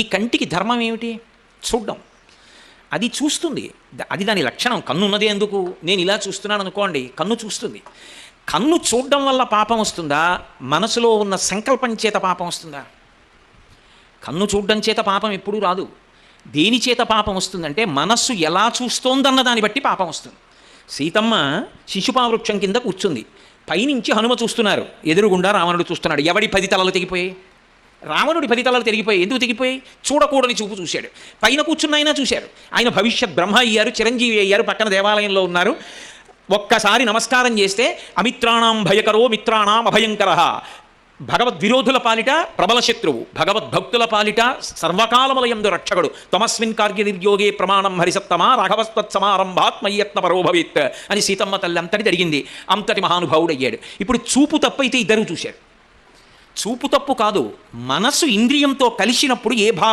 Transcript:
ఈ కంటికి ధర్మం ఏమిటి? చూడ్డం. అది చూస్తుంది, అది దాని లక్షణం. కన్ను ఉన్నది ఎందుకు? నేను ఇలా చూస్తున్నాను అనుకోండి, కన్ను చూస్తుంది. కన్ను చూడడం వల్ల పాపం వస్తుందా? మనసులో ఉన్న సంకల్పం చేత పాపం వస్తుందా? కన్ను చూడడం చేత పాపం ఎప్పుడూ రాదు. దేని చేత పాపం వస్తుందంటే మనస్సు ఎలా చూస్తోందన్న దాన్ని బట్టి పాపం వస్తుంది. సీతమ్మ శిశుపావృక్షం కింద కూర్చుంది, పైనుంచి హనుమ చూస్తున్నారు, ఎదురుగుండా రావణుడు చూస్తున్నాడు. ఎవడి 10 తలలు తెగిపోయాయి? రావణుడి 10 తలలు తెగిపోయాయి. ఎందుకు తెగిపోయాయి? చూడకూడని చూపు చూశాడు. పైన కూర్చున్న ఆయన చూశారు. ఆయన భవిష్యత్ బ్రహ్మ అయ్యారు, చిరంజీవి అయ్యారు, పక్కన దేవాలయంలో ఉన్నారు. ఒక్కసారి నమస్కారం చేస్తే అమిత్రాణం భయకరో మిత్రాణం అభయంకర, భగవద్విరోధుల పాలిట ప్రబల శత్రువు, భగవద్భక్తుల పాలిట సర్వకాలములయందు రక్షకుడు. తమస్మిన్ కార్య నిర్యోగే ప్రమాణం హరిసత్తమా రాఘవస్తత్సమారంభాత్ మయ్యత్న పరోభవిత్ అని సీతమ్మ తల్లి అంతటి జరిగింది. అంతటి మహానుభావుడు అయ్యాడు. ఇప్పుడు చూపు తప్పైతే ఇద్దరు చూశారు. చూపు తప్పు కాదు, మనసు ఇంద్రియంతో కలిసినప్పుడు ఏ భావం